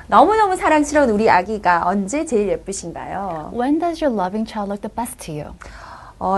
너무너무 사랑스러운 우리 아기가 언제 제일 예쁘신가요? When does your loving child look the best to you?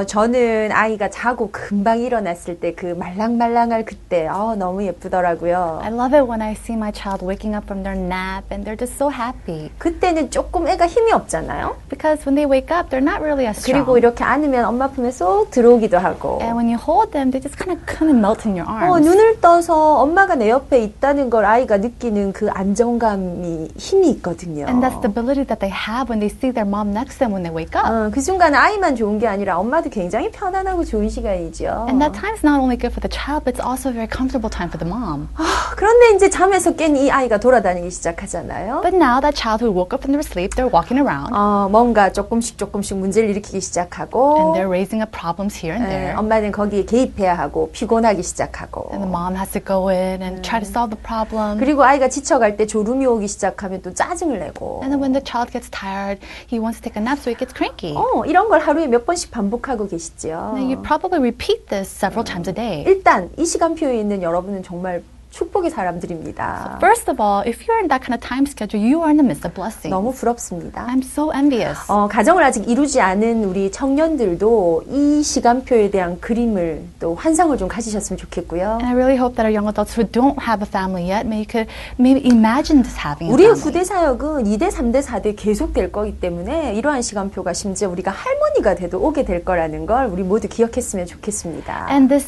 저는 아이가 자고 금방 일어났을 때 그 말랑말랑할 그때 너무 예쁘더라고요. I love it when I see my child waking up from their nap and they're just so happy. 그때는 조금 애가 힘이 없잖아요. Because when they wake up, they're not really as strong. 그리고 이렇게 안으면 엄마 품에 쏙 들어오기도 하고. And when you hold them, they just kind of melt in your arms. 눈을 떠서 엄마가 내 옆에 있다는 걸 아이가 느끼는 그 안정감이 힘이 있거든요. And that stability that they have when they see their mom next to them when they wake up. 그 순간은 아이만 좋은 게 아니라 엄마도 굉장히 편안하고 좋은 시간이죠. And that time is not only good for the child, but it's also a very comfortable time for the mom. 그런데 이제 잠에서 깬 이 아이가 돌아다니기 시작하잖아요. But now that child who woke up from their sleep, they're walking around. 뭔가 조금씩 문제를 일으키기 시작하고. And they're raising up problems here and there. 엄마는 거기에 개입해야 하고 피곤하기 시작하고. And the mom has to go in and try to solve the problem. 그리고 아이가 지쳐갈 때 졸음이 오기 시작하면 또 짜증을 내고. And then when the child gets tired, he wants to take a nap, so he gets cranky. 이런 걸 하루에 몇 번씩 반복하고 계시죠. Now you probably repeat this several times a day. 일단 이 시간표에 있는 여러분은 정말 축복의 사람들입니다. First of all, if you're in that kind of time schedule, you are in the midst of blessing. 너무 부럽습니다. I'm so envious. 가정을 아직 이루지 않은 우리 청년들도 이 시간표에 대한 그림을 또 환상을 좀 가지셨으면 좋겠고요. And I really hope that our young adults who don't have a family yet, maybe imagine this having a 우리의 family. 후대 사역은 2대, 3대, 4대 계속될 거기 때문에 이러한 시간표가 심지어 우리가 할머니가 돼도 오게 될 거라는 걸 우리 모두 기억했으면 좋겠습니다. And this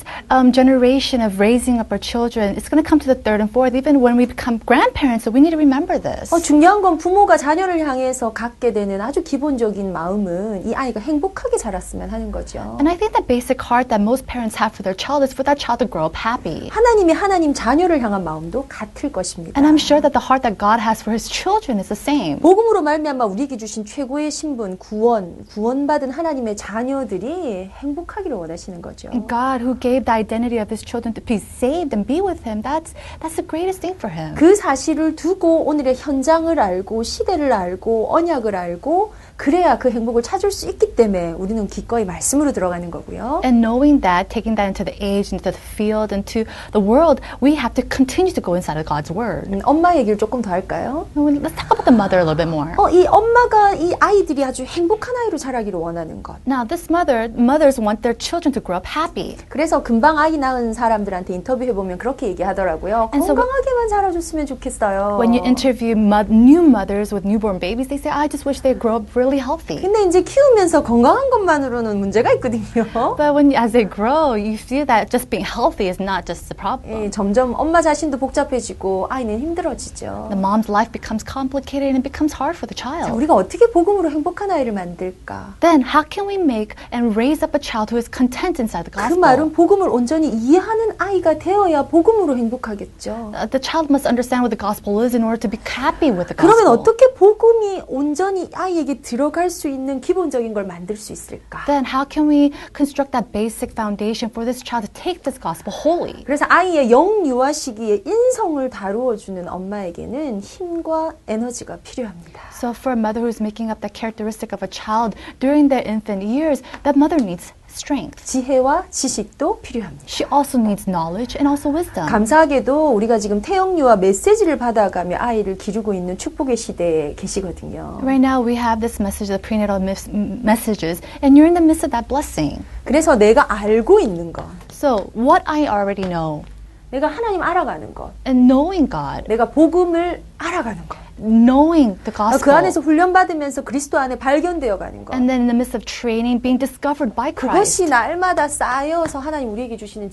generation of raising up our children, it's going to come to the third and fourth, even when we become grandparents, so we need to remember this. 중요한 건 부모가 자녀를 향해서 갖게 되는 아주 기본적인 마음은 이 아이가 행복하게 자랐으면 하는 거죠. And I think the basic heart that most parents have for their child is for that child to grow up happy. 하나님 자녀를 향한 마음도 같을 것입니다. And I'm sure that the heart that God has for His children is the same. 복음으로 말미암아 우리에게 주신 최고의 신분, 구원받은 하나님의 자녀들이 행복하기를 원하시는 거죠. And God, who gave the identity of His children to be saved and be with Him, that's the greatest thing for Him. 그 사실을 두고 오늘의 현장을 알고 시대를 알고 언약을 알고 그래야 그 행복을 찾을 수 있기 때문에 우리는 기꺼이 말씀으로 들어가는 거고요. And knowing that, taking that into the age, into the field, into the world, we have to continue to go inside of God's Word. 엄마 얘기를 조금 더 할까요? Let's talk about the mother a little bit more. 이 엄마가 이 아이들이 아주 행복한 아이로 자라기를 원하는 것. Now, mothers want their children to grow up happy. 그래서 금방 아이 낳은 사람들한테 인터뷰해보면 그렇게 얘기하더라고요. 건강하게만 자라줬으면 좋겠어요. When you interview new mothers with newborn babies, they say, I just wish they grow up really healthy. 근데 이제 키우면서 건강한 것만으로는 문제가 있거든요. But as they grow, you see that just being healthy is not just the problem. 점점 엄마 자신도 복잡해지고 아이는 힘들어지죠. The mom's life becomes complicated and it becomes hard for the child. 자, 우리가 어떻게 복음으로 행복한 아이를 만들까? Then how can we make and raise up a child who is content inside the gospel? 그 말은 복음을 온전히 이해하는 아이가 되어야 복음으로 행복하겠죠. The child must understand what the gospel is in order to be happy with the gospel. 그러면 어떻게 복음이 온전히 아이에게 들어갈 수 있는 기본적인 걸 만들 수 있을까? Then how can we construct that basic foundation for this child to take this gospel wholly? 그래서 아이의 영유아 시기에 인성을 다루어주는 엄마에게는 힘과 에너지가 필요합니다. So for a mother who's making up the characteristic of a child during their infant years, that mother needs strength. 지혜와 지식도 필요합니다. She also needs knowledge and also wisdom. 감사하게도 우리가 지금 태영유아 메시지를 받아가며 아이를 기르고 있는 축복의 시대에 계시거든요. Right now we have this message, the prenatal messages, and you're in the midst of that blessing. 그래서 내가 알고 있는 것, So what I already know, 내가 하나님 알아가는 것, and knowing God, 내가 복음을 알아가는 것, knowing the gospel, 그 안에서 훈련받으면서 그리스도 안에 발견되어 가는 것. and then in the midst of training, being discovered by Christ. 그것이 날마다 쌓여서 하나님 우리에게 주시는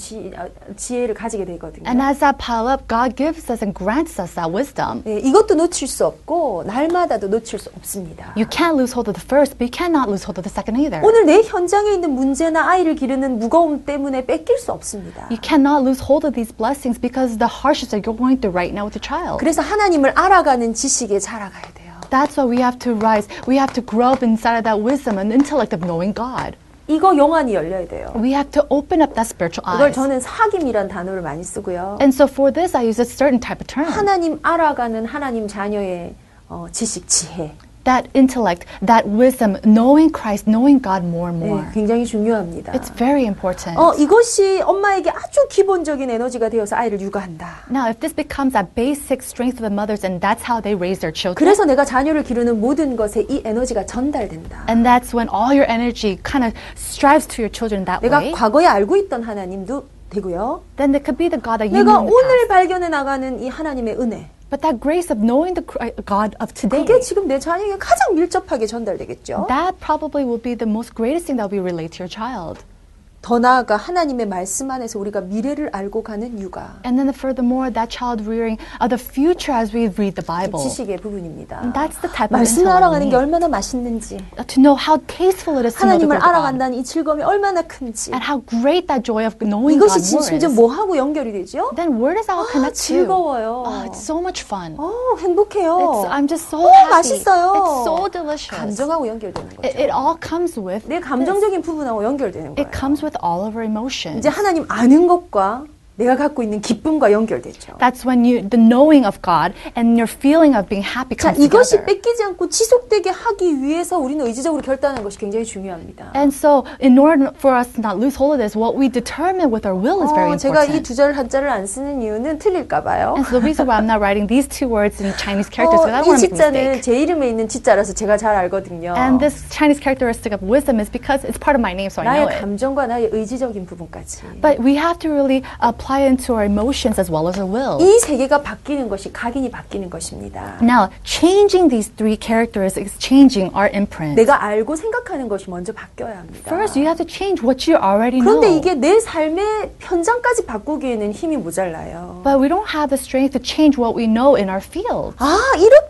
지혜를 가지게 되거든요. And as that pile up, God gives us and grants us that wisdom. 이것도 놓칠 수 없고 날마다도 놓칠 수 없습니다. You can't lose hold of the first, but you cannot lose hold of the second either. 오늘 내 현장에 있는 문제나 아이를 기르는 무거움 때문에 뺏길 수 없습니다. You cannot lose hold of these blessings because of the hardships that you're going through right now with your child. 그래서 하나님을 알아가는 지식에 자라가야 돼요. That's why we have to rise. We have to grow up inside of that wisdom and intellect of knowing God. 이거 영안이 열려야 돼요. We have to open up that spiritual 이걸 eyes. 저는 사귐이란 단어를 많이 쓰고요. And so for this, I use a certain type of term. 하나님 알아가는 하나님 자녀의 지식, 지혜. that intellect, that wisdom, knowing Christ, knowing God more and more. 네, 굉장히 중요합니다. It's very important. 이것이 엄마에게 아주 기본적인 에너지가 되어서 아이를 육아한다. Now, if this becomes a basic strength of the mothers, and that's how they raise their children, 그래서 내가 자녀를 기르는 모든 것에 이 에너지가 전달된다. and that's when all your energy kind of strives to your children that 내가 way, 과거에 알고 있던 하나님도 되고요. then there could be the God that you 내가 know in the 오늘 past. 발견해 나가는 이 하나님의 은혜. But that grace of knowing the God of today, 그게 지금 내 자녀에게 가장 밀접하게 전달되겠죠. that probably will be the most greatest thing that will be relayed to your child. 더 나아가 하나님의 말씀 안에서 우리가 미래를 알고 가는 육아. And then furthermore, that child rearing the future as we read the Bible. 지식의 부분입니다. And that's the type of 말씀을 intellect 알아가는 we 게 need. 얼마나 맛있는지, To know how tasteful it is to know the 하나님을 word of God. 알아간다는 이 즐거움이 얼마나 큰지. And how great that joy of knowing God 이것이 more 심지어 is. 뭐하고 연결이 되죠? Then where does that all connect to? 즐거워요. It's so much fun. 행복해요. I'm just so happy. 맛있어요. It's so delicious. 감정하고 연결되는 거죠. It all comes with 내 감정적인 부분하고 연결되는 거예요. it comes with all of our emotions. 이제 하나님 아는 것과 내가 갖고 있는 기쁨과 연결되죠. That's when the knowing of God and your feeling of being happy 자, comes 이것이 together. 뺏기지 않고 지속되게 하기 위해서 우리는 의지적으로 결단하는 것이 굉장히 중요합니다. And so, in order for us to not lose hold of this, what we determine with our will is very 제가 이 important. 두 절 한자를 안 쓰는 이유는 틀릴까 봐요. And so the reason why I'm not writing these two words in Chinese characters is because I don't 이 want to make a 지자는 mistake. 제 이름에 있는 지자라서 제가 잘 알거든요. And this Chinese characteristic of wisdom is because it's part of my name, so I know 나의 it. 감정과 나의 의지적인 부분까지. But we have to really apply it into our emotions as well as our will. 이 세계가 바뀌는 것이 각인이 바뀌는 것입니다. Now, changing these three characteristics is changing our imprint. 내가 알고 생각하는 것이 먼저 바뀌어야 합니다. First, you have to change what you already know. 그런데 이게 내 삶의 현장까지 바꾸기에는 힘이 모자라요. But we don't have the strength to change what we know in our field.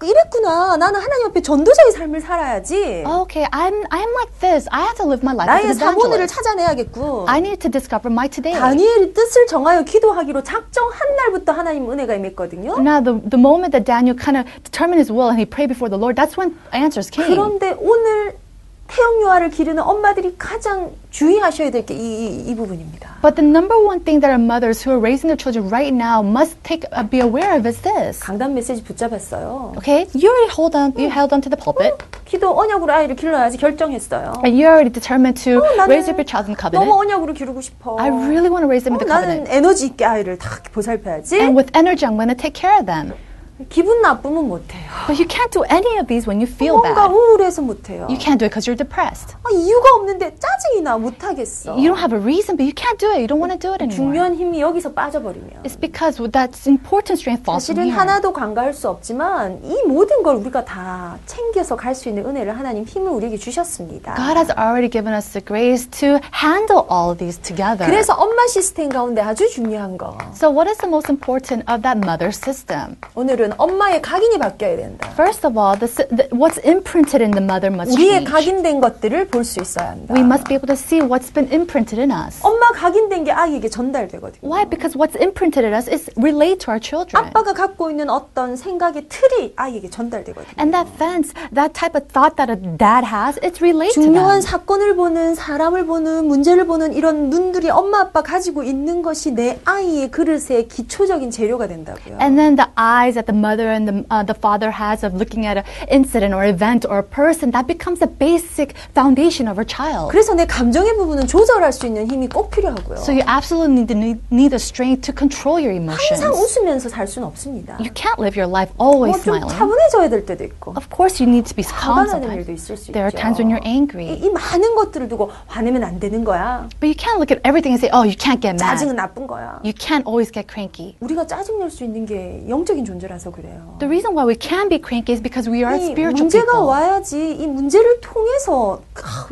이랬구나. 나는 하나님 앞에 전도자의 삶을 살아야지. Okay, I'm like this. I have to live my life as 나의 an 사모늘을 evangelist. 찾아내야겠군. I need to discover my today. 다니엘이 뜻을 정하여 기도하기로 작정한 날부터 하나님 은혜가 임했거든요. Now, the moment that Daniel kind of determined his will and he prayed before the Lord, that's when answers came. 그런데 오늘 태영 유아를 기르는 엄마들이 가장 주의하셔야 될 게 이 부분입니다. But the number one thing that our mothers who are raising their children right now must be aware of is this. 강단 메시지 붙잡았어요. Okay, you already you held on to the pulpit, 기도 언약으로 아이를 길러야지 결정했어요. and you're already determined to 나는 raise up your child in covenant. 너무 언약으로 기르고 싶어. I really want to raise them in the 나는 covenant. 에너지 있게 아이를 다 보살펴야지. And with energy, I'm going to take care of them. 기분 나쁘면 못해요. But you can't do any of these when you feel 뭔가 bad. 우울해서 못해요. You can't do it because you're depressed. 이유가 없는데 짜증이 나 못하겠어. You don't have a reason, but you can't do it. You don't want to do it anymore. 중요한 힘이 여기서 빠져버리면 It's because that important strength falls from 사실은 here. 하나도 간과할 수 없지만 이 모든 걸 우리가 다 챙겨서 갈 수 있는 은혜를 하나님 힘을 우리에게 주셨습니다. God has already given us the grace to handle all of these together. 그래서 엄마 시스템 가운데 아주 중요한 거. So what is the most important of that mother system? 오늘은 엄마의 각인이 바뀌어야 된다. First of all, what's imprinted in the mother must 우리의 change. 각인된 것들을 볼 수 있어야 한다. We must be able to see what's been imprinted in us. 엄마 각인된 게 아이에게 전달되거든요. Why? Because what's imprinted in us is relayed to our children. 아빠가 갖고 있는 어떤 생각의 틀이 아이에게 전달되거든요. And that fence, that type of thought that a dad has, it's relayed to 중요한 them. 사건을 보는, 사람을 보는, 문제를 보는 이런 눈들이 엄마 아빠 가지고 있는 것이 내 아이의 그릇의 기초적인 재료가 된다고요. And then the eyes that the mother and the father has of looking at an incident or event or a person, that becomes the basic foundation of our child. 그래서 내 감정의 부분은 조절할 수 있는 힘이 꼭 필요하고요. So you absolutely need the strength to control your emotions. 항상 웃으면서 살 수는 없습니다. You can't live your life always 좀 smiling. 차분해져야 될 때도 있고 Of course, you need to be calm 화가 나는 일도 sometimes. 있을 수 There are 있죠. times when you're angry. 이 많은 것들을 두고 화내면 안 되는 거야. But you can't look at everything and say, oh, you can't get mad. 짜증은 나쁜 거야. You can't always get cranky. 우리가 짜증낼 수 있는 게 영적인 존재라서 그래요. The reason why we can be cranky is because we are 이 spiritual 문제가 people. 와야지 이 문제를 통해서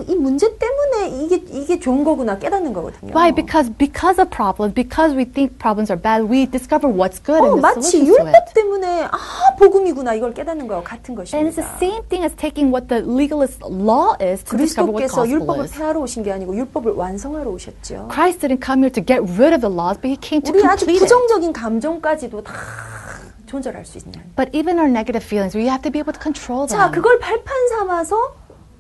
이 문제 때문에 이게 좋은 거구나 깨닫는 거거든요. Why? Because of problems, because we think problems are bad, we discover what's good and the 마치 solutions to it. 율법 때문에 복음이구나 이걸 깨닫는 거와 같은 And it's the 것입니다. same thing as taking what the legalist law is to discover what 그리스도께서 gospel 율법을 is. 폐하러 오신 게 아니고 율법을 완성하러 오셨죠. Christ didn't come here to get rid of the laws, but he came to 우리 아주 complete it. 부정적인 감정까지도 다 조절할 수 있는. But even our negative feelings, we have to be able to control 자, them. 그걸 발판 삼아서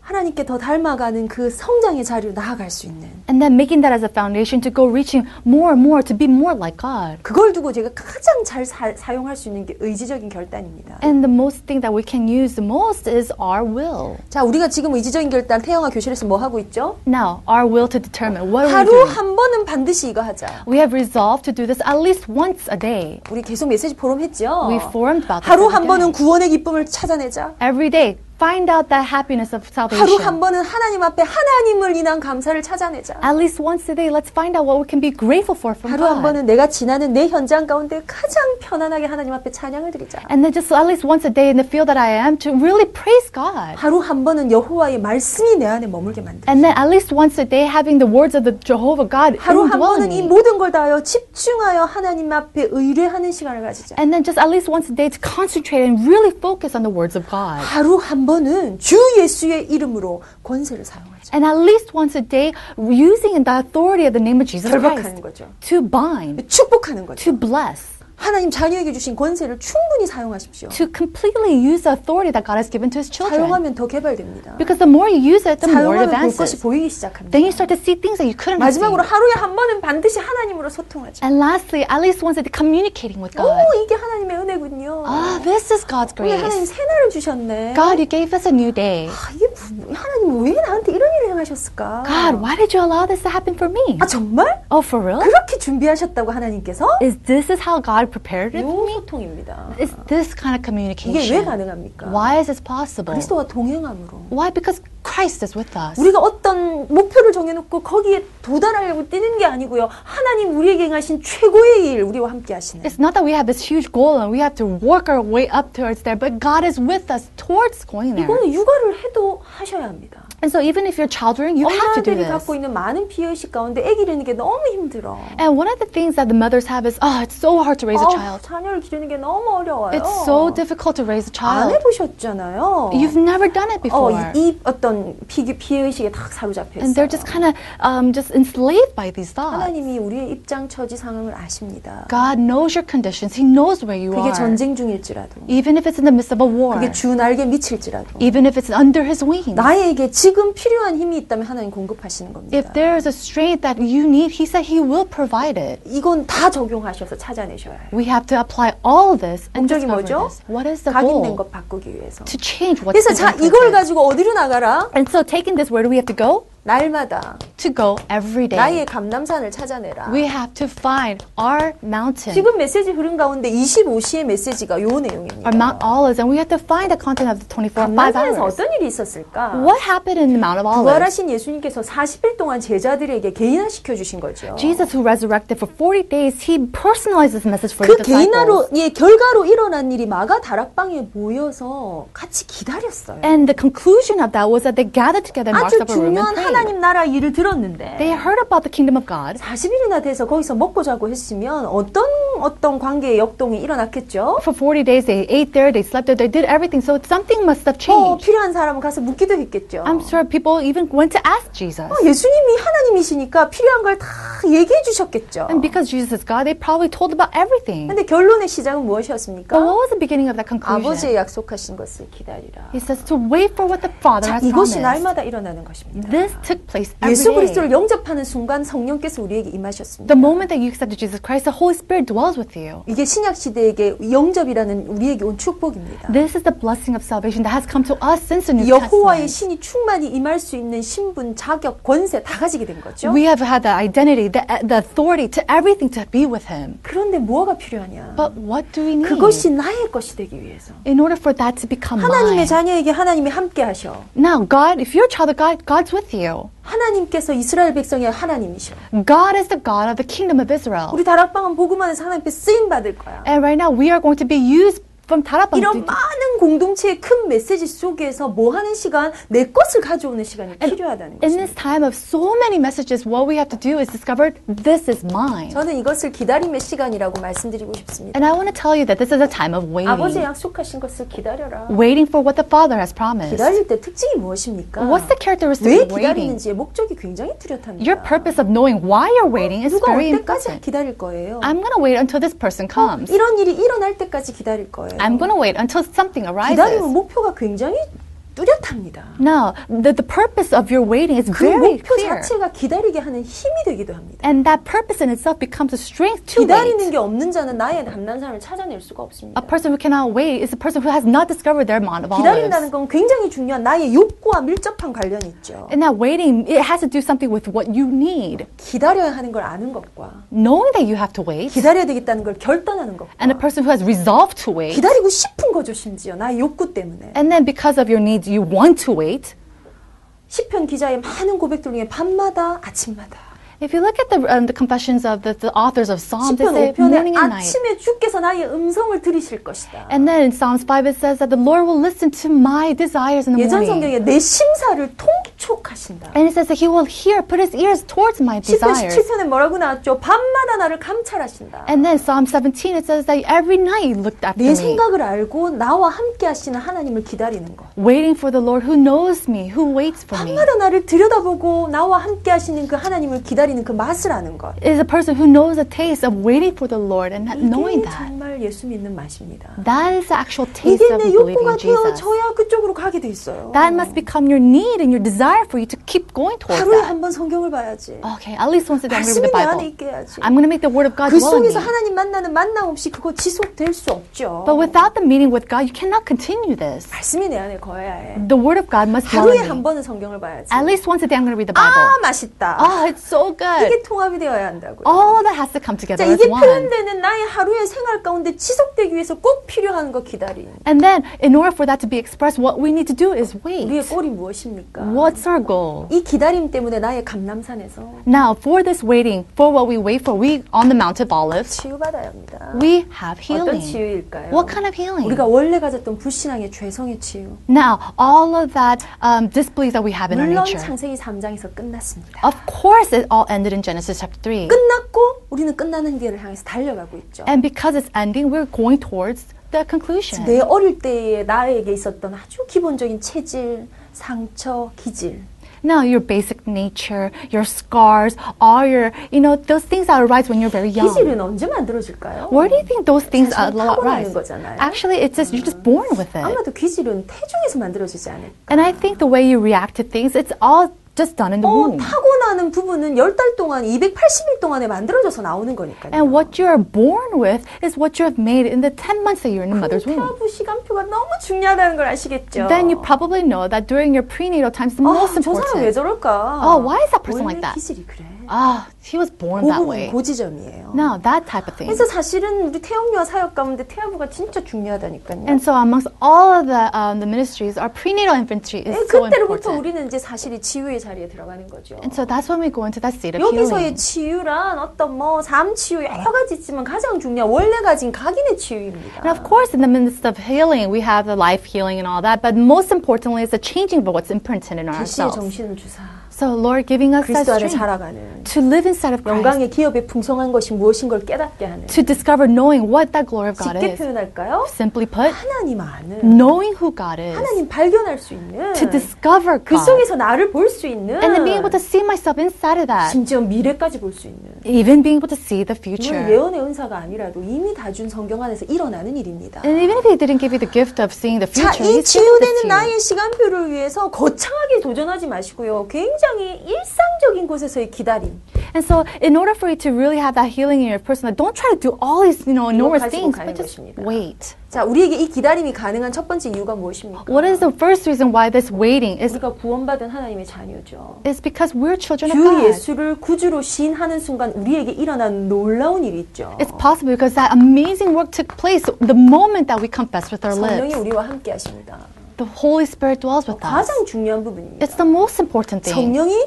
하나님께 더 닮아가는 그 성장의 자리로 나아갈 수 있는. And then making that as a foundation to go reaching more and more to be more like God. 그걸 두고 제가 가장 잘 사용할 수 있는 게 의지적인 결단입니다. And the most thing that we can use the most is our will. 자, 우리가 지금 의지적인 결단 태영아 교실에서 뭐 하고 있죠? Now, our will to determine what are we 하루 doing. 한 번은 반드시 이거 하자. We have resolved to do this at least once a day. 우리 계속 메시지 포럼 했죠? We formed about this 하루 every 한 day. 번은 구원의 기쁨을 찾아내자. Every day, find out the happiness of 하루 salvation. 한 번은 하나님 앞에 하나님을 인한 감사를 찾아내자. At least once a day, let's find out what we can be grateful for from 하루 한 God. 번은 내가 지나는 내 현장 가운데 가장 편안하게 하나님 앞에 찬양을 드리자. And then just at least once a day in the field that I am to really praise God. 하루 한 번은 여호와의 말씀이 내 안에 머물게 만들자. And then at least once a day having the words of the Jehovah God 하루 한 indwell 번은 이 me. 모든 걸 다하여 집중하여 하나님 앞에 의뢰하는 시간을 가지자. And then just at least once a day to concentrate and really focus on the words of God. 하루 한 번은 주 예수의 이름으로 권세를 사용하자. And at least once a day using the authority of the name of Jesus 결박하는 Christ 거죠. to bind, 축복하는 거죠. to bless, 하나님 자녀에게 주신 권세를 충분히 사용하십시오. to completely use the authority that God has given to His children. 사용하면 더 개발됩니다. Because the more you use it, the more it 사용하면 볼 것이 advances. 보이기 시작합니다. Then you start to see things that you couldn't have seen. 마지막으로 하루에 한 번은 반드시 하나님으로 소통하자. And lastly, at least once a day, communicating with 오, God. 이게 하나님의 은혜군요. Ah, this is God's 오늘 하나님 grace. 새날을 주셨네. God, you gave us a new day. 아, 이게 하나님 왜 나한테 이런 일을 행하셨을까? God, why did you allow this to happen for me? 아, 정말? Oh, for real? 그렇게 준비하셨다고 하나님께서? This is how God prepared it for 요 me? 소통입니다. Is this kind of 이게 왜 communication? 가능합니까? Why is this possible? 그리스도와 동행함으로. Why? Because Christ is with us. 우리가 어떤 목표를 정해놓고 거기에 도달하려고 뛰는 게 아니고요. 하나님 우리에게 행하신 최고의 일 우리와 함께 하시는. It's not that we have this huge goal and we have to work our way up towards there, but God is with us towards going there. 이거는 육아를 해도 하셔야 합니다. And so even if you're childbearing, you have to do 엄마들이 this. 갖고 있는 많은 피해의식 가운데 아기 기르는 게 너무 힘들어. And one of the things that the mothers have is, oh, it's so hard to raise a child. 자녀를 기르는 게 너무 어려워요. It's so difficult to raise a 안 child. 해보셨잖아요. You've never done it before. 이 어떤 피해의식에 딱 사로잡혀 And they're 있어요. just kind of just enslaved by these thoughts. 하나님이 우리의 입장, 처지, 상황을 아십니다. God knows your conditions. He knows where you 그게 are. 전쟁 중일지라도, Even if it's in the midst of a war. 그게 주 날개 미칠지라도, Even if it's under his wings. 나에게 지금 필요한 힘이 있다면 하나님 공급하시는 겁니다. If there is a strength that you need, he said he will provide it. 이건 다 적용하셔서 찾아내셔야 해요. We have to apply all this and 목적이 discover 뭐죠? this. What is the 각인된 goal? 것 바꾸기 위해서. To change what's 그래서 been 자, 이걸 imprinted. 가지고 어디로 나가라? And so taking this, where do we have to go? 날마다 To go every 나의 day. 감남산을 찾아내라. We have to find our mountain, 지금 메시지 흐른 가운데 25시의 메시지가 요 내용입니다. our Mount Olives, and we have to find the content of the 24 5 감남산에서 hours. 어떤 일이 있었을까? What happened in the Mount of Olives? 부활하신 예수님께서 40일 동안 제자들에게 개인화시켜 주신 거죠. Jesus, who resurrected for 40 days, he personalized this message for 그 the disciples. 개인화로 결과로 일어난 일이 마가 다락방에 모여서 같이 기다렸어요. And the conclusion of that was that they gathered together in Mark's 아주 upper room and 중요한 prayed. 하나님 나라 일을 들었는데 They heard about the kingdom of God. 40일이나 돼서 거기서 먹고 자고 했으면 어떤 관계의 역동이 일어났겠죠? For 40 days, they ate there, they slept there, they did everything. So something must have changed. 필요한 사람은 가서 묻기도 했겠죠. I'm sure people even went to ask Jesus. 예수님이 하나님이시니까 필요한 걸 다 얘기해 주셨겠죠. And because Jesus is God, they probably told about everything. 근데 결론의 시작은 무엇이었습니까? But what was the beginning of that conclusion? 아버지의 약속하신 것을 기다리라. He says to wait for what the Father 자, has 이것이 promised. 날마다 일어나는 것입니다. This took place every 예수 day. 그리스도를 영접하는 순간 성령께서 우리에게 임하셨습니다. The moment that you accepted Jesus Christ, the Holy Spirit dwells with you. 이게 신약 시대에게 영접이라는 우리에게 온 축복입니다. This is the blessing of salvation that has come to us since the New 여호와의 Testament. 신이 충만히 임할 수 있는 신분, 자격, 권세 다 가지게 된 거죠. We have had the identity, the authority to everything to be with Him. 그런데 뭐가 필요하냐? But what do we need? 그것이 나의 것이 되기 위해서. In order for that to become 하나님의 mine. 자녀에게 하나님이 함께 하셔. Now, God, if you're a child of God, God's with you. 하나님께서 이스라엘 백성의 하나님이셔. God is the God of the kingdom of Israel. 우리 다락방은 복음 안에서 하나님께 쓰임 받을 거야. And right now, we are going to be used from Tarapang. 이런 많은 공동체의 큰 메시지 속에서 뭐 하는 시간, 내 것을 가져오는 시간이 필요하다는 In 것입니다. this time of so many messages, what we have to do is discover this is mine. 저는 이것을 기다림의 시간이라고 말씀드리고 싶습니다. And I want to tell you that this is a time of 아버지의 waiting. 약속하신 것을 기다려라. Waiting for what the Father has promised. 기다릴 때 특징이 무엇입니까? What's the characteristic 왜 of waiting? 기다리는지의 목적이 굉장히 뚜렷합니다. Your purpose of knowing why you're waiting is 누가 올 very 때까지 important. 기다릴 거예요. I'm going to wait until this person comes. 이런 일이 일어날 때까지 기다릴 거예요. I'm going to wait until something 기다림은 arises. 목표가 굉장히 뚜렷합니다. No, the purpose of your waiting is 그 very 목표 clear. 자체가 기다리게 하는 힘이 되기도 합니다. And that purpose in itself becomes a strength to 기다리는 wait. 게 없는 자는 나의 감난산을 찾아낼 수가 없습니다. A person who cannot wait is a person who has not discovered their Mount of 기다린다는 Olives. 건 굉장히 중요한 나의 욕구와 밀접한 관련이 있죠. And that waiting, it has to do something with what you need. 기다려야 하는 걸 아는 것과 Knowing that you have to wait, 기다려야 되겠다는 걸 결단하는 것과 and a person who has resolved to wait, 기다리고 싶은 거죠, 심지어 나의 욕구 때문에. and then because of your needs, you want to wait. 시편 기자의 많은 고백들 중에 밤마다 아침마다 If you look at the confessions of the authors of Psalms, they 시편 say 5편에 morning and night. 아침에 주께서 나의 음성을 들으실 것이다. And then in Psalms 5 it says that the Lord will listen to my desires in the 예전 morning. 성경에 내 심사를 통촉하신다. And it says that he will hear, put his ears towards my 시편 desires. 17편에 뭐라고 나왔죠? 밤마다 나를 감찰하신다. And then Psalm 17 it says that every night you looked after 내 me. 생각을 알고 나와 함께 하시는 하나님을 기다리는 것. Waiting for the Lord who knows me, who waits for me. 밤마다 나를 들여다보고 나와 함께 하시는 그 하나님을 기다리는 그 맛을 아는 것. Is a person who knows the taste of waiting for the Lord and knowing 이게 that. 정말 예수 믿는 맛입니다. That is the actual taste 이게 of 내 believing 욕구가 in Jesus. 되어져야 그쪽으로 가게 돼 있어요. That must become your need and your desire for you to keep going towards 하루에 that. 한 번 성경을 봐야지. Okay, at least once a day I'm going to 말씀이 read the 내 안에 Bible. 있게 해야지. I'm going to make the Word of God 그 dwell in 속에서 me. 하나님 만나는 만남 없이 그거 지속될 수 없죠. But without the meeting with God, you cannot continue this. 말씀이 내 안에 거해야 해. The Word of God must dwell 하루에 in 한 me. 번은 성경을 봐야지. At least once a day I'm going to read the Bible. 아, 맛있다. Oh, it's so good. 이게 통합이 되어야 한다고요. All that has to come together 자, as 이게 one. 표현되는 나의 하루의 생활 가운데 지속되기 위해서 꼭 필요한 거 기다림. And then, in order for that to be expressed, what we need to do is 우리의 wait. 꼴이 무엇입니까? What's our goal? 이 기다림 때문에 나의 감람산에서 Now, for this waiting, for what we wait for, we on the Mount of Olives, 치유받아야 합니다. we have 어떤 healing. 치유일까요? What kind of healing? 우리가 원래 가졌던 불신앙의 죄성의 치유. Now, all of that disbelief that we have in our 물론 nature. 창세기 3장에서 끝났습니다. Of course, it all ended in Genesis chapter 3. 끝났고 우리는 끝나는 길을 향해서 달려가고 있죠. And because it's ending, we're going towards the conclusion. 내 어릴 때에 나에게 있었던 아주 기본적인 체질, 상처, 기질. Now, your basic nature, your scars, all your, those things that arise when you're very young. 기질은 언제 만들어질까요? Where do you think those things 사실 타고나는 arise? 거잖아요. Actually, it's just, you're just born with it. 아마도 기질은 태중에서 만들어지지 않을까. And I think the way you react to things, it's all just done in the womb. 타고나는 부분은 10달 동안 280일 동안에 만들어져서 나오는 거니까요. And what you are born with is what you have made in the 10 months that you're in the mother's womb. 태아부 시간표가 너무 중요하다는 걸 아시겠죠? Then you probably know that during your prenatal time is the most 저 사람 왜 important. 저럴까? Oh, why is that person 원래 like that? 기질이 그래. Ah, he was born 그 that 부분, way. 그 지점이에요. No, that type of thing. 그래서 사실은 우리 태영유아 사역 가운데 태아부가 진짜 중요하다니까요. And so amongst all of the ministries, our prenatal infantry is so 그때로부터 important. 우리는 이제 사실이 치유의 자리에 들어가는 거죠. And so that's when we go into that state of 여기서의 healing. 치유란 어떤 삶 치유 여러 가지 있지만 가장 중요한 원래 가진 각인의 치유입니다. And of course, in the midst of healing, we have the life healing and all that, but most importantly is the changing of what's imprinted in 계시의 ourselves. 정신을 주사 So Lord giving us that 그리스도 안에 strength 살아가는 to live inside of Christ, 영광의 기업의 풍성한 것이 무엇인 걸 깨닫게 하는 to discover knowing what that glory of God 쉽게 is. 표현할까요? Simply put, 하나님 아는 knowing who God is, 하나님 발견할 수 있는 to discover 그 God, 속에서 나를 볼 수 있는 and then being able to see myself inside of that, 심지어 미래까지 볼 수 있는 even being able to see the 이건 future. 예언의 은사가 아니라도 이미 다 준 성경 안에서 일어나는 일입니다. And even if He didn't give you the gift of seeing the 자, future, 이 He's giving this 치유되는 to you. 나의 시간표를 위해서 거창하게 도전하지 마시고요. 굉장히 일상적인 곳에서의 기다림. And so, in order for you to really have that healing in your person, don't try to do all these, enormous 가지고 things, 가는 but just 것입니다. wait. 자, 우리에게 이 기다림이 가능한 첫 번째 이유가 무엇입니까? What is the first reason why this waiting is? 우리가 구원받은 하나님의 자녀죠. Is because we're children of 주 God. 예수를 구주로 시인하는 순간 우리에게 일어난 놀라운 일이 있죠. It's possible because that amazing work took place the moment that we confess with our 성령이 lips. 우리와 함께 하십니다. The Holy Spirit dwells with us. 가장 중요한 부분입니다. It's the most important thing. 성령이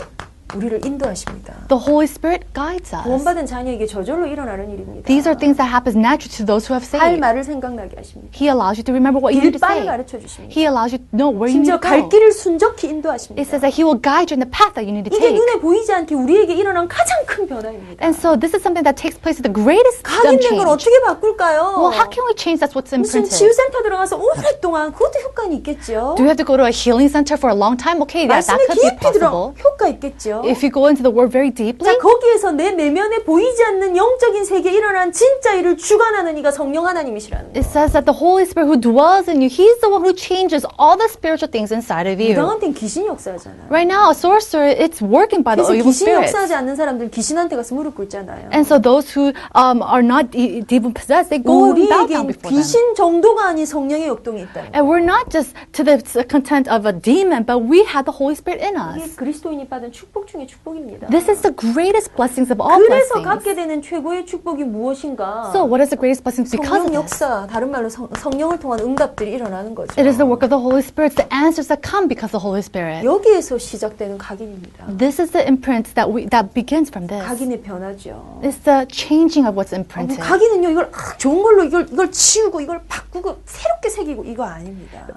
우리를 인도하십니다. The Holy Spirit guides us. 구원받은 자녀에게 저절로 일어나는 일입니다. These are things that happen naturally to those who have 할 saved. 말을 생각나게 하십니다. He allows you to remember what you need to 길바를 say. 가르쳐 주십니다. He allows you to know where you need 심지어 to 갈 go. 길을 순적히 It 인도하십니다. says that He will guide you in the path that you need to 이게 take. 눈에 보이지 않게 우리에게 일어난 가장 큰 변화입니다. And so this is something that takes place at the greatest 각인된 걸 change. 어떻게 바꿀까요? Well, how can we change that's what's 무슨 imprinted? 치유센터 들어가서 오랫동안 그것도 효과는 있겠죠. Do you have to go to a healing center for a long time? Okay, that 말씀에 could be 깊이 들어 possible. 효과 있겠죠. 보면요. if you go into the word very deeply, 자, 거기에서 내 내면에 보이지 않는 영적인 세계에 일어난 진짜 일을 주관하는 이가 성령 하나님이시라는 it says that the Holy Spirit who dwells in you, He's the one who changes all the spiritual things inside of you. 무당한테는 귀신이 역사하잖아요. Right now, a sorcerer, it's working by the 그래서 evil 귀신이 spirits. 역사하지 않는 사람들 귀신한테 가서 무릎 꿇잖아요. And so those who are not demon possessed, they go and bow down 우리에겐 before them. 귀신 정도가 아닌 성령의 역동이 있다는 거예요. And we're not just to the content of a demon, but we have the Holy Spirit in 이게 us. 그리스도인이 받은 축복 중에 축복입니다. This is the greatest blessings of all 그래서 blessings. 갖게 되는 최고의 축복이 무엇인가? So what is the greatest blessings because of 성령 this? 역사, 다른 말로 성령을 통한 응답들이 일어나는 거죠. It is the work of the Holy Spirit, the answers that come because of the Holy Spirit. 여기에서 시작되는 각인입니다. This is the imprint that begins from this. 각인의 변화죠. It's the changing of what's imprinted. 각인은요, 이걸 좋은 걸로 이걸 치우고 이걸 바꾸고 새롭게 새기고 이거 아닙니다.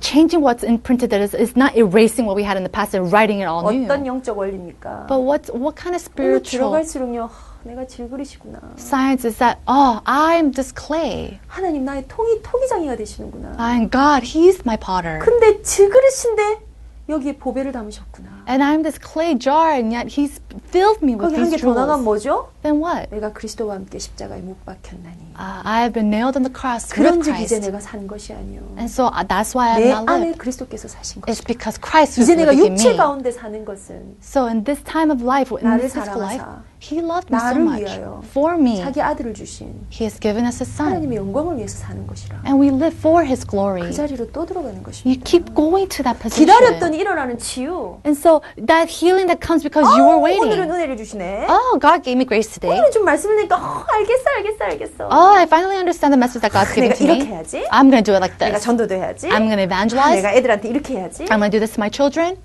Changing what's imprinted is not erasing what we had in the past and writing it all new. 어떤 영적 원리입니까? But what kind of spiritual 들어갈수록요, 내가 질그릇이구나. science is that, oh, I'm this clay. 하나님 나의 토기장이가 되시는구나. And God, He's my potter. 근데 질그릇인데 여기에 보배를 담으셨구나. And I'm this clay jar, and yet He's filled me with 거기 한 these 개 더 나가면 jewels. 뭐죠? Then what? 내가 그리스도와 함께 십자가에 못 박혔나니. I have been nailed on the cross with 그런즉 이제 Christ. 내가 산 것이 아니요. And so that's why I'm 내 not 안에 lived. 그리스도께서 사신 It's 것이다. because Christ who's 이제 내가 living in 육체 me. 가운데 사는 것은 So in this time of life, in 나를 this physical life, 사랑하사 He loved me so 나를 much 위하여 for me. 자기 아들을 주신 He has given us His Son. 하나님의 영광을 위해서 사는 것이라. And we live for His glory. 그 자리로 또 들어가는 You 것입니다. keep going to that position. 기다렸더니 일어나는 치유. And so that healing that comes because you were 오늘은 waiting. 은혜를 주시네. Oh, God gave me grace today. 오늘은 좀 말씀을 내니까 알겠어. Oh, I finally understand the message that God's 내가 given to 이렇게 me. 해야지. I'm going to do it like 내가 this. 전도도 해야지. I'm going to evangelize. 내가 애들한테 이렇게 해야지. I'm going to do this to my children.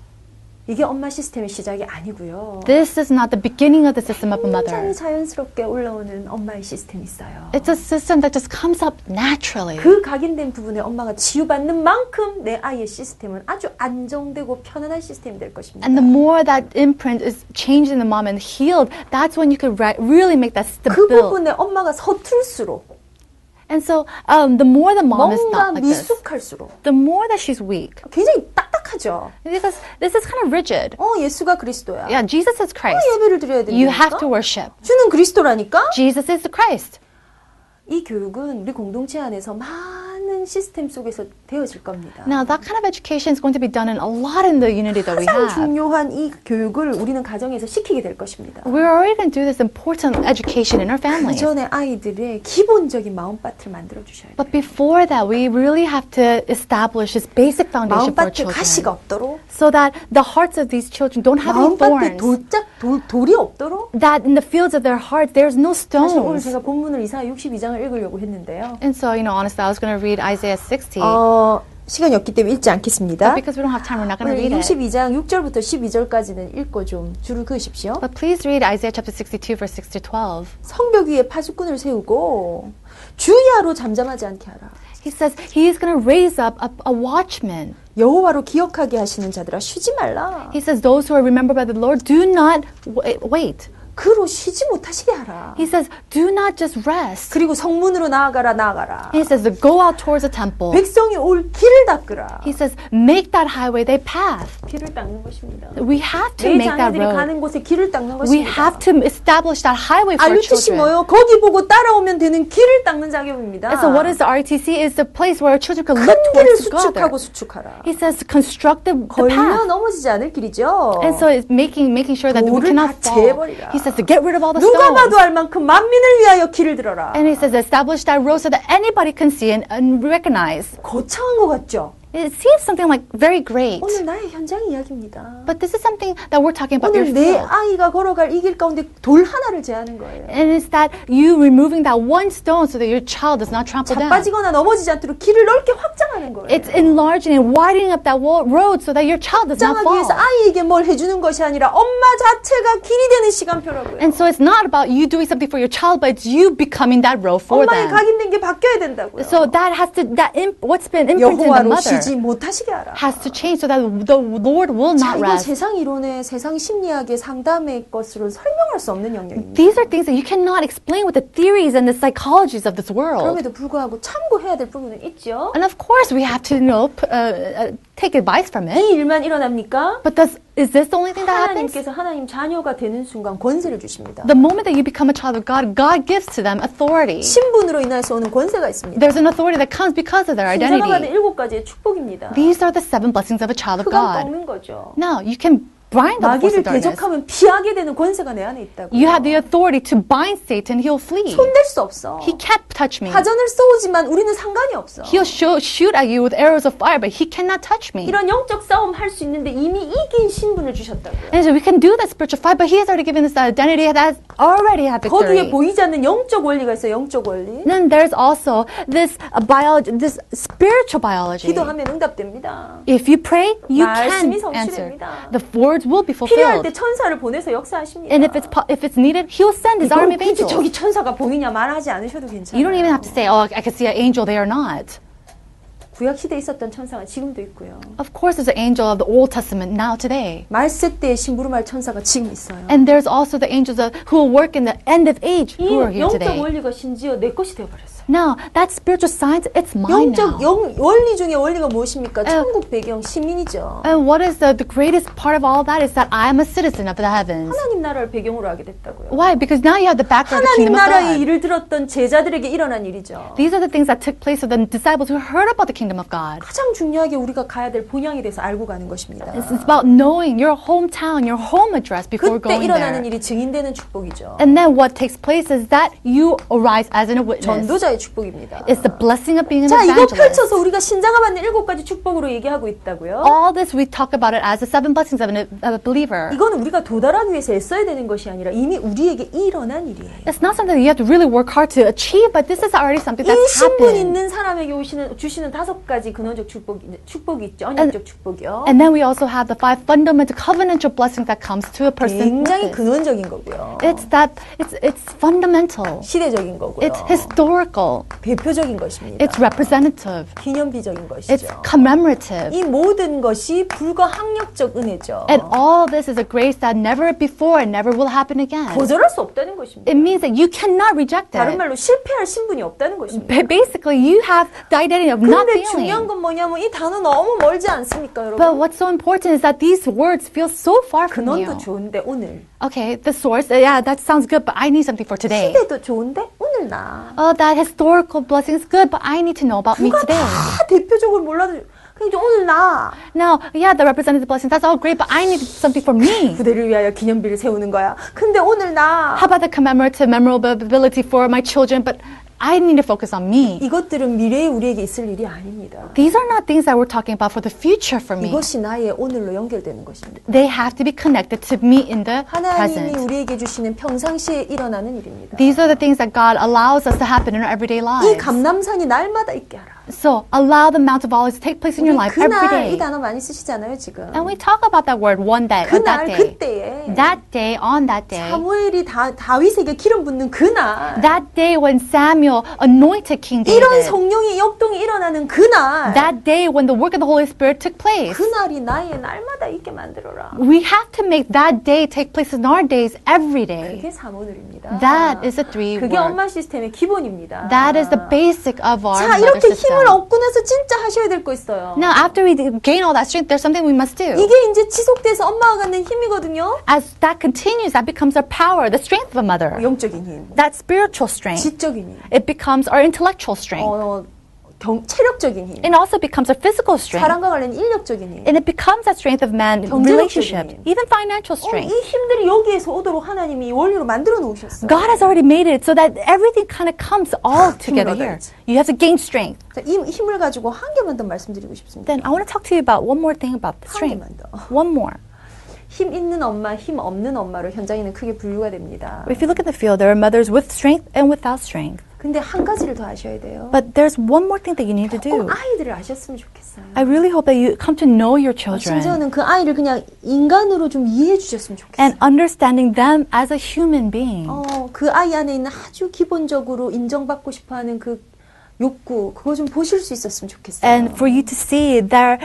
이게 엄마 시스템의 시작이 아니고요. This is not the beginning of the system of a 굉장히 mother. 자연스럽게 올라오는 엄마의 시스템이 있어요. It's a system that just comes up naturally. 그 각인된 부분에 엄마가 치유받는 만큼 내 아이의 시스템은 아주 안정되고 편안한 시스템이 될 것입니다. And the more that imprint is changed in the mom and healed, that's when you can really make that 그 stable. 부분에 엄마가 서툴수록 And so the more the mom is 뭔가 not like this, 미숙할수록 the more that she's weak. 굉장히 딱딱하죠. Because this is kind of rigid. 예수가 그리스도야. Yeah, Jesus is Christ. 예배를 드려야 You have 된다니까. to worship. 주는 그리스도라니까. Jesus is the Christ. 이 교육은 우리 공동체 안에서 많은 시스템 속에서 되어질 겁니다. Now, that kind of education is going to be done in a lot in the unity that we 가장 have. 중요한 이 교육을 우리는 가정에서 시키게 될 것입니다. We're already going to do this important education in our 그 families. 전에 아이들의 기본적인 마음밭을 만들어 주셔야 돼요. But before that, we really have to establish this basic foundation for our 마음밭에 가시가 children. 없도록, So that the hearts of these children don't have any 마음밭에 thorns. 돌이 없도록. That in the fields of their hearts, there's no 사실 오늘 stones. 제가 본문을 이사야 62장을 읽으려고 했는데요. And so, honestly, I was going to read Isaiah 60. 시간이 없기 때문에 읽지 But 않겠습니다. because we don't have time, we're not going to 오늘 read it. 62장 6절부터 12절까지는 읽고 좀 줄을 그으십시오. But please read Isaiah chapter 62, verse 6 to 12. 성벽 위에 파수꾼을 세우고 주야로 잠잠하지 않게 하라. He says he is going to raise up a watchman. 여호와로 기억하게 하시는 자들아 쉬지 말라. He says those who are remembered by the Lord do not wait. 그로 쉬지 못하시게 하라. He says do not just rest. 그리고 성문으로 나아가라. He says to go out towards the temple. 백성이 올 길을 닦으라. He says make that highway their path. 길을 닦는 것입니다. We have to 내 make that 자녀들이 road. 가는 곳에 길을 닦는 We 것입니다. have to establish that highway for our RUTC children. 뭐요? 거기 보고 따라오면 되는 길을 닦는 작업입니다. And so what is the RTC? Is the place where our children can 큰 look 길을 towards 수축하고 together. 수축하라. He says to construct the 걸려 path. 넘어지지 않을 길이죠. And so it's making sure that we 돌을 cannot 다 fall. 재버리라. He says to get rid of all the 누가 stones. 봐도 알 만큼 만민을 위하여 길을 들어라. And he says establish that road so that anybody can see and recognize. 거창한 것 같죠? It seems something like very great. 오늘 나의 현장 이야기입니다. But this is something that we're talking about your 오늘 내 field. 아이가 걸어갈 이 길 가운데 돌 하나를 제하는 거예요. And it's that you removing that one stone so that your child does not trample down. 자빠지거나 넘어지지 않도록 길을 넓게 확장하는 거예요. It's enlarging and widening up that road so that your child does not 확장하기 fall. 위해서 아이에게 뭘 해주는 것이 아니라 엄마 자체가 길이 되는 시간표라고요. And so it's not about you doing something for your child, but it's you becoming that road for 엄마의 them. 각인된 게 바뀌어야 된다고요. So that has to, what's been imprinted in the 여호와로 mother 쉬지 못하시게 하라. has to change so that the Lord will 자, not 이거 rest. 세상 이론의 세상 심리학의 상담의 것으로 설명할 수 없는 영역입니다. These are things that you cannot explain with the theories and the psychologies of this world. 그럼에도 불구하고 참고해야 될 부분은 있죠. And of course, we have to take advice from it. 이 일만 일어납니까? But is this the only thing that happens? 하나님께서 하나님 자녀가 되는 순간 권세를 주십니다. The moment that you become a child of God, God gives to them authority. 신분으로 인해서 오는 권세가 있습니다. There's an authority that comes because of their 신자가 받는 identity. 7가지의 축복입니다. These are the 7 blessings of a child of 흑암 God. 꺾는 거죠. Now, you can bind the force 마귀를 of darkness. 대적하면 피하게 되는 권세가 내 안에 있다고요. You have the authority to bind Satan, he'll flee. 손댈 수 없어. He can't touch me. 화전을 쏘지만 우리는 상관이 없어. He'll shoot at you with arrows of fire, but he cannot touch me. 이런 영적 싸움 할 수 있는데 이미 이긴 신분을 주셨다고요. And so we can do that spiritual fight, but he has already given us the identity that already had 거기에 victory. 보이지 않는 영적 원리가 있어요. 영적 원리. Then there's also this biology, this spiritual biology. 기도하면 응답됩니다. If you pray, you 말씀이 can answer. 성취됩니다. The words will be 필요할 때 fulfilled. 천사를 보내서 역사하십니다. And if it's needed, he will send his army of 굳이 angels. 저기 천사가 보이냐 말하지 않으셔도 괜찮아요. You don't even have to say, oh, I can see an angel there or not. 구약 시대에 있었던 천사가 지금도 있고요. Of course, there's an angel of the Old Testament now today. 말세 때의 심부름할 천사가 지금 있어요. And there's also the angels who will work in the end of age 이 who are here 영적 today. 원리가 심지어 내 것이 되어버렸어요. Now, that spiritual science, it's mine now. 영적 원리 중에 원리가 무엇입니까? 천국 배경 시민이죠. And what is the greatest part of all that is that I am a citizen of the heavens. 하나님 나라를 배경으로 하게 됐다고요. Why? Because now you have the background of the 하나님 kingdom of 나라의 God. 일을 들었던 제자들에게 일어난 일이죠. These are the things that took place with the disciples who heard about the kingdom of God. 가장 중요하게 우리가 가야 될 본향에 대해서 알고 가는 것입니다. It's about knowing your hometown, your home address before 그때 going 일어나는 there. 일이 증인되는 축복이죠. And then what takes place is that you arise as a witness. 전도자의 축복입니다. It's the blessing of being an 자, 이거 evangelist. 펼쳐서 우리가 신자가 받는 7가지 축복으로 얘기하고 있다고요. All this we talk about it as the 7 blessings of a believer. 이거는 우리가 도달하기 위해서 애써야 되는 것이 아니라 이미 우리에게 일어난 일이에요. It's not something that you have to really work hard to achieve, but this is already something 이 that's 신분 happened. 있는 사람에게 주시는 5가지 근원적 축복이 있죠. 언약적 축복이요. And then we also have the 5 fundamental covenantal blessings that comes to a person with 굉장히 this. 근원적인 거고요. It's fundamental. 시대적인 거고요. It's historical. 대표적인 것입니다. It's representative. 기념비적인 It's 것이죠. commemorative. 이 모든 것이 불가항력적 은혜죠. And all this is a grace that never before and never will happen again. 거절할 수 없다는 것입니다. It means that you cannot reject 다른 it. 말로 실패할 신분이 없다는 것입니다. Basically, you have the identity of not 근데 중요한 failing. 건 뭐냐면 이 단어 너무 멀지 않습니까, But 여러분? what's so important is that these words feel so far from you. 근원도 좋은데 오늘. Okay, the source, yeah, that sounds good, but I need something for today. 시대도 좋은데 오늘 나. That historical blessing is good, but I need to know about me 누가 today. 다 대표적으로 몰라도 그냥 이제 오늘 나. Now, yeah, the representative blessings, that's all great, but I need something for me. 부대를 위하여 기념비를 세우는 거야. 근데 오늘 나. How about the commemorative memorability for my children, but I need to focus on me. 이것들은 미래에 우리에게 있을 일이 아닙니다. These are not things that we're talking about for the future for me. 이것이 나의 오늘로 연결되는 것입니다. They have to be connected to me in the 하나님이 present. 우리에게 주시는 평상시에 일어나는 일입니다. These are the things that God allows us to happen in our everyday 이 lives. 감람산이 날마다 있게 하라. So allow the Mount of Olives to take place in your life every 그날 이 day. 단어 많이 쓰시잖아요, 지금. And we talk about that word one day, or 그날 that day. 그때에 That day, on that day. 사무엘이 다윗에게 기름 붓는 그날. That day when Samuel anointed King 이런 David. 성령의 역동이 일어나는 그날. That day when the work of the Holy Spirit took place. 그날이 나의 날마다 있게 만들어라. We have to make that day take place in our days every day. 그게 사모늘입니다. That is the 3 그게 words. 엄마 시스템의 기본입니다. That is the basic of our 자, mother 이렇게 system. 힘을 얻고 나서 진짜 하셔야 될 거 있어요. Now, after we gain all that strength, there's something we must do. 이게 이제 지속돼서 엄마가 갖는 힘이거든요. As that continues, that becomes our power, the strength of a mother. 영적인 힘, That spiritual strength. 지적인 힘, It becomes our intellectual strength. 체력적인 힘, It also becomes our physical strength. 사랑과 관련 인력적인 힘. And it becomes that strength of man, 경제적인 relationships, 힘. even financial 이 strength. 힘들이 여기에서 오도록 하나님이 원리로 만들어 놓으셨어요. God has already made it so that everything kind of comes all together here. 얻어야지. You have to gain strength. 자, 이 힘을 가지고 한 개만 더 말씀드리고 싶습니다. Then I want to talk to you about one more thing about the 한 strength. 개만 더. One more. 힘 있는 엄마, 힘 없는 엄마로 현장에는 크게 분류가 됩니다. If you look at the field, there are mothers with strength and without strength. 근데 한 가지를 더 아셔야 돼요. But there's one more thing that you need to 꼭 do. 아이들을 아셨으면 좋겠어요. I really hope that you come to know your children 심지어는 그 아이를 그냥 인간으로 좀 이해해 주셨으면 좋겠어요. and understanding them as a human being. 그 아이 안에 있는 아주 기본적으로 인정받고 싶어하는 그 욕구 그거 좀 보실 수 있었으면 좋겠어요. And for you to see their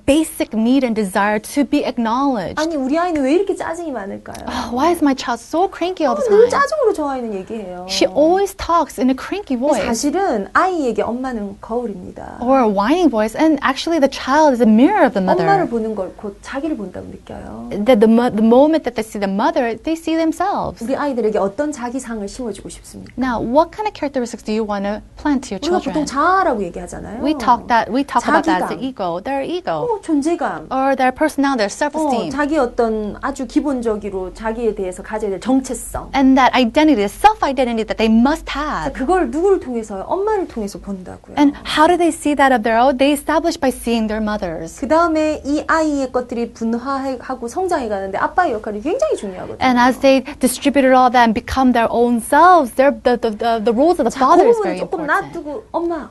basic need and desire to be acknowledged. 아니 우리 아이는 왜 이렇게 짜증이 많을까요? Why is my child so cranky all the 늘 time? 짜증으로 저 아이는 얘기해요. She always talks in a cranky voice 사실은 아이에게 엄마는 거울입니다. or a whining voice, and actually the child is a mirror of the 엄마를 mother. 보는 걸 곧 자기를 본다고 느껴요. That the moment that they see the mother, they see themselves. 우리 아이들에게 어떤 자기상을 심어주고 싶습니까? Now, what kind of characteristics do you want to plant to your 우리가 보통 children? 자아라고 얘기하잖아요. We talk about that as 자기감. the ego, their ego, 존재감. or their personality, their self-esteem. 자기 어떤 아주 기본적으로 자기에 대해서 가져야 될 정체성. And that identity, the self-identity that they must have. 그걸 누구를 통해서요? 엄마를 통해서 본다고요. And how do they see that of their own? They establish by seeing their mothers. 그 다음에 이 아이의 것들이 분화하고 성장해 가는데 아빠의 역할이 굉장히 중요하거든요. And as they distributed all that and become their own selves, the roles of the 자, father 그 is 부분은 very 조금 important. 놔두고 엄마.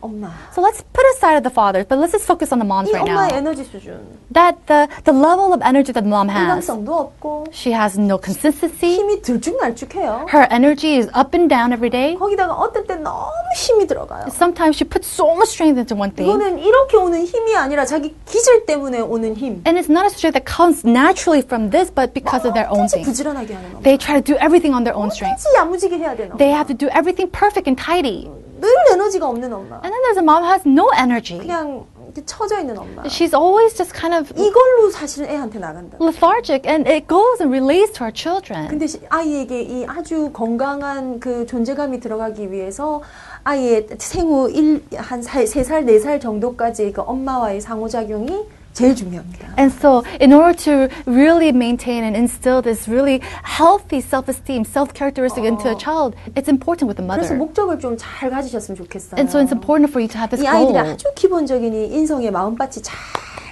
So let's put aside the fathers, but let's just focus on the moms 이 right 엄마의 now. 에너지 수준. That the level of energy that the mom has, 일관성도 없고 she has no consistency. 힘이 들쭉날쭉해요. Her energy is up and down every day. 거기다가 어떨 때 너무 힘이 들어가요. Sometimes she puts so much strength into one thing. 이거는 이렇게 오는 힘이 아니라 자기 기질 때문에 오는 힘. And it's not a strength that comes naturally from this, but because of their own 언제든지 thing. 부지런하게 하는 엄마. They try to do everything on their own strength. 언제든지 야무지게 해야 되는 They 엄마. have to do everything perfect and tidy. 늘 에너지가 없는 엄마. And then there's a mom who has no energy. 그냥 이렇게 처져 있는 엄마. She's always just kind of 이걸로 사실 애한테 나간다. lethargic, and it goes and relates to our children. 근데 아이에게 이 아주 건강한 그 존재감이 들어가기 위해서 아이의 생후 한 3살, 4살 정도까지 그 엄마와의 상호작용이 제일 중요합니다. And so, in order to really maintain and instill this really healthy self-esteem, self-characteristic into a child, it's important with the 그래서 mother. 목적을 좀 잘 가지셨으면 좋겠어요. And so, it's important for you to have this 이 goal. 아이들이 아주 기본적인 이 인성의 마음밭이 잘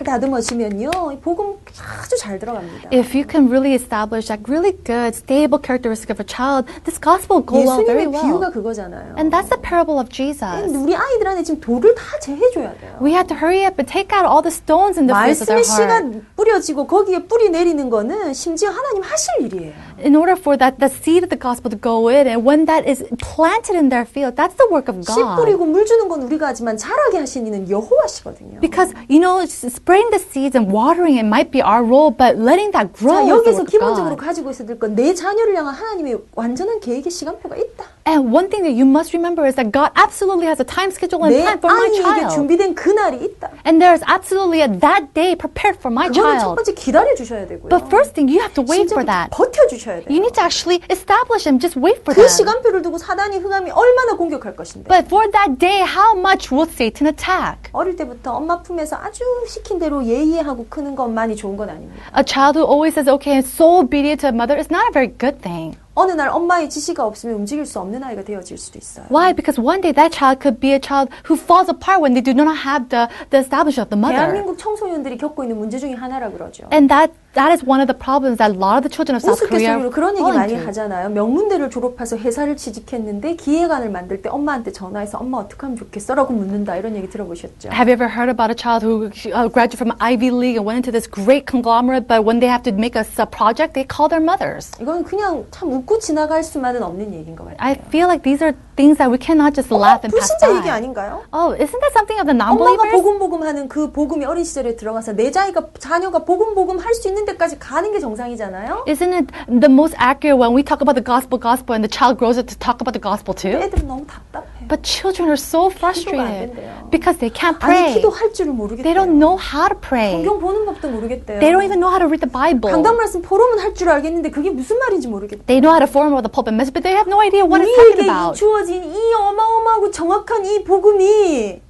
다듬어지면요, 이 복음 아주 잘 들어갑니다. If you can really establish that really good, stable characteristic of a child, this gospel will go out very 예수님의 비유가 well. 그거잖아요. And that's the parable of Jesus. 우리 아이들 안에 지금 돌을 다 제해줘야 돼요. We have to hurry up and take out all the stones in the face of their 말씀의 씨가 heart. 뿌려지고 거기에 뿌리 내리는 거는 심지어 하나님 하실 일이에요. In order for that the seed of the gospel to go in, and when that is planted in their field, that's the work of 씨 God. 뿌리고 물 주는 건 우리가 하지만 자라게 하신 이는 여호와시거든요. Because, you know, spraying the seeds and watering it might be our role, but letting that grow 자, is the 여기서 work of 기본적으로 God. 가지고 있어야 될 건 내 자녀를 향한 하나님의 완전한 계획의 시간표가 있다. And one thing that you must remember is that God absolutely has a time schedule and 내 plan for my 아이에게 child. 준비된 그날이 있다. And there is absolutely that day prepared for my 그거는 첫 child. 번째 기다려 주셔야 되고요. But first thing, you have to wait for that. 버텨 주셔야 돼요. You need to actually establish them. Just wait for 그 them. 시간표를 두고 사단이 흥함이 얼마나 공격할 것인데. But for that day, how much will Satan attack? 어릴 때부터 엄마 품에서 아주 시킨 대로 예의하고 크는 것만이 좋은 건 아닙니다. A child who always says, okay, and so obedient to a mother is not a very good thing. 어느 날 엄마의 지시가 없으면 움직일 수 없는 아이가 되어질 수도 있어요. Why? Because one day that child could be a child who falls apart when they do not have the establishment of the mother. 대한민국 청소년들이 겪고 있는 문제 중에 하나라 그러죠. And that is one of the problems that a lot of the children of South Korea 우스갯소리로 그런 얘기 fall 많이 into. 하잖아요. 명문대를 졸업해서 회사를 취직했는데 기획안을 만들 때 엄마한테 전화해서 엄마 어떻게 하면 좋겠어? 라고 묻는다. 이런 얘기 들어보셨죠? Have you ever heard about a child who graduated from Ivy League and went into this great conglomerate, but when they have to make a project, they call their mothers? 이건 그냥 참 웃고 지나갈 수만은 없는 얘기인 것 같아요. I feel like these are things that we cannot just laugh and pass 불신자 얘기 by. 아닌가요? Oh, isn't that something of the 엄마가 non-believers? 하는 그 복음이 어린 시절에 들어가서 내 자녀가 복음 할 수 있는 데까지 가는 게 정상이잖아요. Isn't it the most accurate when we talk about the gospel and the child grows up to talk about the gospel too? 애들은 너무 답답해요. But children are so 기도가 안 frustrated 된대요. because they can't 아니 pray. 기도할 줄을 They 모르겠대요. don't know how to pray. 성경 보는 법도 모르겠대요. They don't even know how to read the Bible. 강단 말씀 포럼은 할 줄 알겠는데 그게 무슨 말인지 모르겠대요. They know how to form about the pulpit message, but they have no idea what it's talking 우리에게 about. 주어진 이 어마어마하고 정확한 이 복음이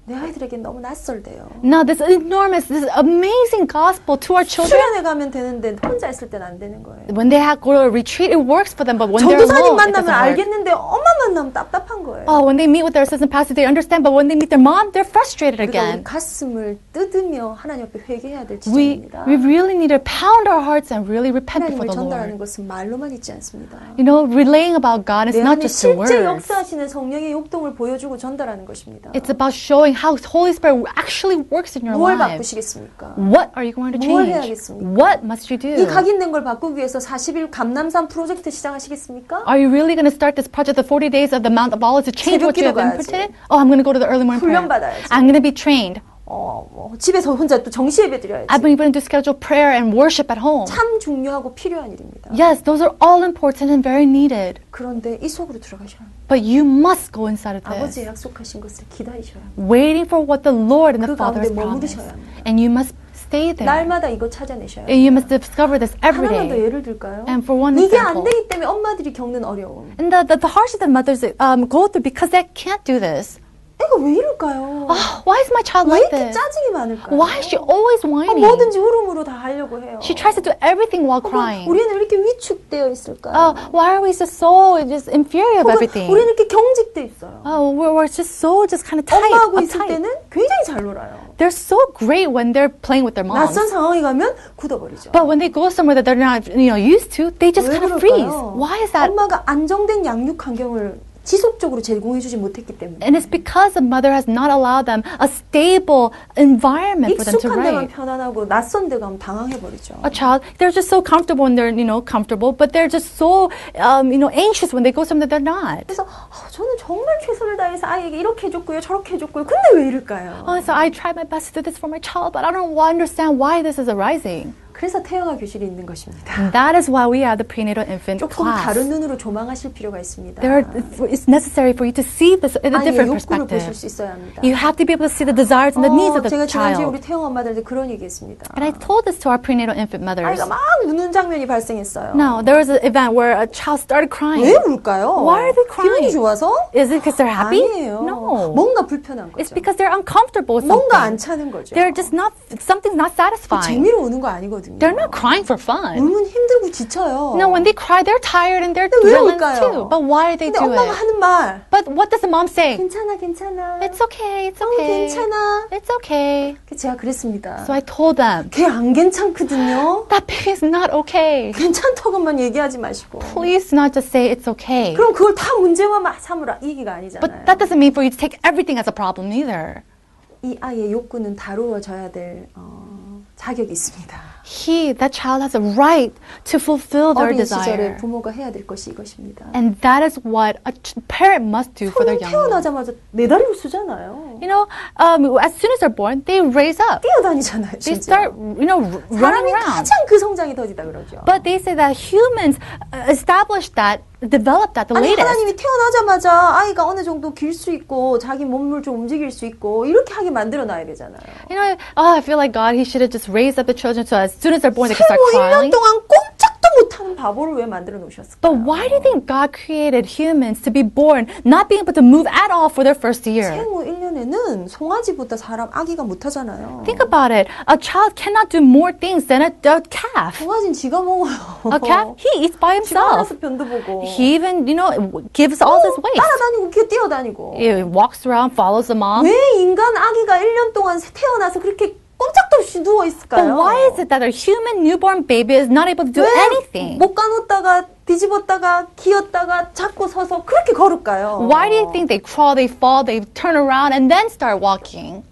내 아이들에게 너무 낯설대요. Now this enormous, this amazing gospel to our children, 수련회 가면 되는데 혼자 있을 땐 안 되는 거예요. when they have go to a retreat, it works for them, but when they're 전도사님 alone, it 만나면 doesn't work. 알겠는데 엄마 만나면 답답한 거예요. Oh, when they meet with their assistant pastor, they understand, but when they meet their mom, they're frustrated 그러니까 우리 again. 가슴을 뜯으며 하나님 앞에 회개해야 될 We 지점입니다. really need to pound our hearts and really repent before 하나님을 the 전달하는 Lord. 것은 말로만 있지 않습니다. You know, relaying about God is 내 not 안에 just the 실제 words. 역사하시는 성령의 역동을 보여주고 전달하는 것입니다. It's about showing knowing how Holy Spirit actually works in your 뭘 life. 바꾸시겠습니까? What are you going to 뭘 change? 해야겠습니까? What must you 이 do? 각인된 걸 바꾸기 위해서 40일 감남산 프로젝트 시작하시겠습니까? Are you really going to start this project, the 40 days of the Mount of Olives, to change what you have 새벽기도 inputted? Oh, I'm going to go to the early morning prayer. 훈련 받아야지. I'm going to be trained. 집에서 혼자 또 정시 예배 드려야지. I've been able to schedule prayer and worship at home. 참 중요하고 필요한 일입니다. Yes, those are all important and very needed. 그런데 이 속으로 들어가셔야 합니다. But you must go inside of 아버지의 this, 약속하신 것을 기다리셔야 합니다. waiting for what the Lord and the 그 Father has 가운데 promised. 머무르셔야 합니다. And you must stay there. 날마다 이거 찾아내셔야 And 합니다. you must discover this every 하나만 더 day. 예를 들까요? And for one 이게 안 example. 되기 때문에 엄마들이 겪는 어려움. And the hardship that mothers go through because they can't do this. 애가 왜 이럴까요? Why is my child 왜 like 이렇게 this? 짜증이 많을까요? Why is she always whining? 뭐든지 울음으로 다 하려고 해요. She tries to do everything while crying. 우리는 왜 이렇게 위축되어 있을까요? Why are we just inferior of everything? 우리는 이렇게 경직돼 있어요. We're just kind of tight, 엄마하고 있을 uptight. 때는 굉장히 잘 놀아요. They're so great when they're playing with their moms. 낯선 상황에 가면 굳어버리죠. But when they go somewhere that they're not, used to, they just 왜 kind of freeze. 그럴까요? Why is that? 엄마가 안정된 양육 환경을 지속적으로 제공해주지 못했기 때문에. And it's because the mother has not allowed them a stable environment for them to 익숙한 데만 raise. 편안하고 낯선 데 가면 당황해버리죠. A child, they're just so comfortable when they're, comfortable, but they're just so, anxious when they go somewhere they're not. 그래서 저는 정말 최선을 다해서 아이에게 이렇게 해줬고요, 저렇게 해줬고요. 근데 왜 이럴까요? So I tried my best to do this for my child, but I don't understand why this is arising. 그래서 태영아 교실이 있는 것입니다. And that is why we have the prenatal infant 조금 class. 다른 눈으로 조망하실 필요가 있습니다. It's necessary for you to see this in a 아이의 different 욕구를 보실 perspective. 수 있어야 합니다. You have to be able to see the desires and the needs of the 제가 지난주에 우리 child. 태영 엄마들한테 그런 얘기했습니다. And I told this to our prenatal infant mothers. 아이가 막 우는 장면이 발생했어요. No, there was an event where a child started crying. 왜 울까요? Why are they 기분이 crying? 좋아서? Is it because they're happy? 아니에요. No. 뭔가 불편한 It's 거죠. because they're uncomfortable with 뭔가 안 something. 차는 거죠. They're just not, something's not satisfying. 재미로 우는 거 아니거든요. They're not crying for fun. 울면 힘들고 지쳐요. No, when they cry, they're tired and they're 근데 왜 villains 울까요? too. But why do they 근데 do 엄마가 it? 하는 말 But what does the mom say? 괜찮아 괜찮아 It's okay, it's okay. 괜찮아 It's okay. 제가 그랬습니다. So I told them, 걔 안 괜찮거든요. that baby's not okay. 괜찮다고만 얘기하지 마시고 Please do not just say it's okay. 그럼 그걸 다 문제만 삼으라 이 얘기가 아니잖아요. But that doesn't mean for you to take everything as a problem either. 이 아이의 욕구는 다루어져야 될 자격이 있습니다. That child has a right to fulfill their 어린 시절에 desire. 부모가 해야 될 것이 이것입니다. And that is what a parent must do for their 손은 young ones. 태어나자마자 네 다리로 쓰잖아요. As soon as they're born, they raise up. 뛰어다니잖아요. They 진짜. start, running 사람이 around. 가장 그 성장이 더디다 그러죠. But they say that humans established that, developed that the 아니 latest. 하나님이 태어나자마자 아이가 어느 정도 길 수 있고 자기 몸을 좀 움직일 수 있고 이렇게 하게 만들어 놔야 되잖아요. I feel like God, He should have just raised up the children so as soon as they're born, they can start 생후 1년 crying. 동안 꼼짝도 못하는 바보를 왜 만들어 놓으셨을까요? But why do you think God created humans to be born, not being able to move at all for their first year? 생후 1년에는 송아지보다 사람 아기가 못하잖아요. Think about it. A child cannot do more things than a calf. 송아지는 지가 먹어요. A calf, he eats by 지가 himself. 알아서 변도 보고 He even, gives all his waste. 따라다니고 뛰어다니고 He walks around, follows the mom. 왜 인간 아기가 1년 동안 태어나서 그렇게 꼼짝도 없이 누워 But 있을까요? why is it that a human newborn baby is not able to do anything? 못 가누었다가 뒤집었다가 기었다가 잡고 서서 그렇게 걸을까요? Why do you think they crawl, they fall, they turn around and then start walking?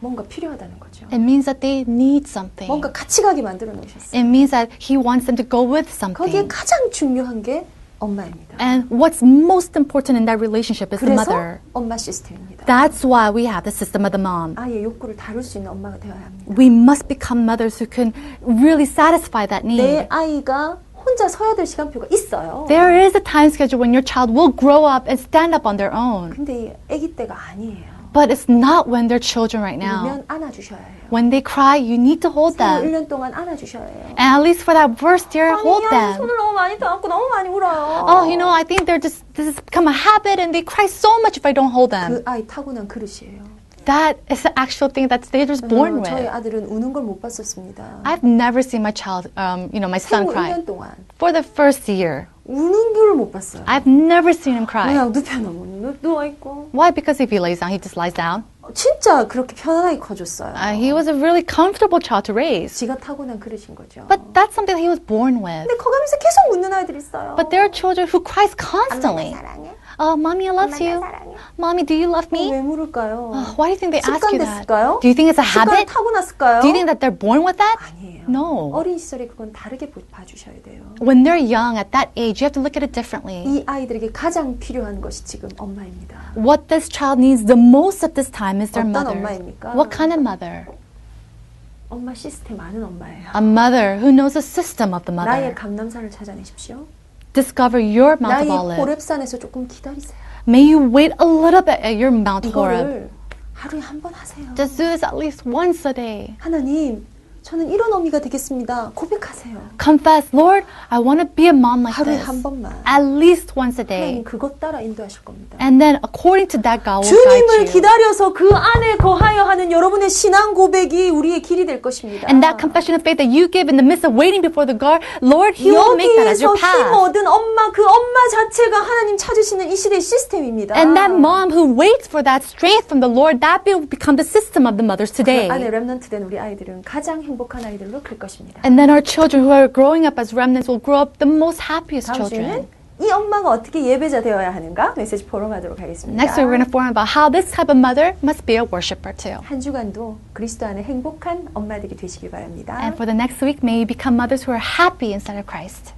뭔가 필요하다는 거죠. It means that they need something. 뭔가 같이 가게 만들어 놓으셨어요. It means that He wants them to go with 거기에 something. 가장 중요한 게 엄마입니다. And what's most important in that relationship is the 그래서 mother. 엄마 시스템입니다. That's why we have the system of the mom. 아이의 욕구를 다룰 수 있는 엄마가 되어야 합니다. We must become mothers who can really satisfy that 내 need. 아이가 혼자 서야 될 시간표가 있어요. There is a time schedule when your child will grow up and stand up on their own. 근데 이 아기 때가 아니에요. But it's not when they're children right now. 울면 안아주셔야 해요. When they cry, you need to hold 생후 them. 1년 동안 안아주셔야 해요. And at least for that first year, hold 아니, them. 손을 너무 많이 떠안고 너무 많이 울어요. I think this has become a habit and they cry so much if I don't hold them. 그 아이 타고난 그릇이에요. That is the actual thing that they're just born 저희 with. 아들은 우는 걸 못 봤었습니다. I've never seen my child, my son 생후 cry. 1년 동안 For the first year, 우는 걸 못 봤어요. I've never seen him cry. 그냥 눕혀놓으면 누워있고 Why? Because if he lays down, he just lies down. 진짜 그렇게 편안하게 커줬어요. He was a really comfortable child to raise. 지가 타고난 그릇인 거죠. But that's something that he was born with. 근데 커가면서 계속 웃는 아이들이 있어요. But there are children who cries constantly. 사랑해. Oh, mommy, I love 엄마 나 you. 사랑해. Mommy, do you love me? 왜 물을까요? Why do you think they ask you that? 습관됐을까요? Do you think it's a 습관 habit? 타고났을까요? Do you think that they're born with that? 아니에요. No. 어린 시절에 그건 다르게 봐주셔야 돼요. When they're young, at that age, you have to look at it differently. 이 아이들에게 가장 필요한 것이 지금 엄마입니다. What this child needs the most at this time is their 어떤 mother. 엄마입니까? What kind of mother? 엄마 시스템 아는 엄마예요. A mother who knows the system of the 나의 mother. 감남산을 찾아내십시오. Discover your Mount 나의 of Olives. 호렙산에서 조금 기다리세요. May you wait a little bit at your Mount Horeb. 이거를 하루에 한 번 하세요. Just do this at least once a day. 하나님, 저는 이런 어미가 되겠습니다. 고백하세요. Confess, Lord, I want to be a mom like 하루에 this. 한 번만. At least once a 하나님 day. 그것 따라 인도하실 겁니다. And then according to that, God will 주님을 guide you. 기다려서 그 안에 거하여 하는 여러분의 신앙 고백이 우리의 길이 될 것입니다. And that confession of faith that you give in the midst of waiting before the God, Lord, He will make that as 여기에서 your 힘 path. 얻은 엄마, 그 엄마 자체가 하나님 찾으시는 이 시대의 시스템입니다. And that mom who waits for that strength from the Lord, that will become the system of the mothers today. 그 안에 렘넌트 된 우리 아이들은 가장 행복한 아이들로 클 것입니다. And then our children who are growing up as remnants will grow up the most happiest 다음 children. 주에는 이 엄마가 어떻게 예배자 되어야 하는가 메시지 포럼하도록 하겠습니다. Next week we're going to form about how this type of mother must be a worshiper too. 한 주간도 그리스도 안에 행복한 엄마들이 되시길 바랍니다. And for the next week, may you become mothers who are happy inside of Christ.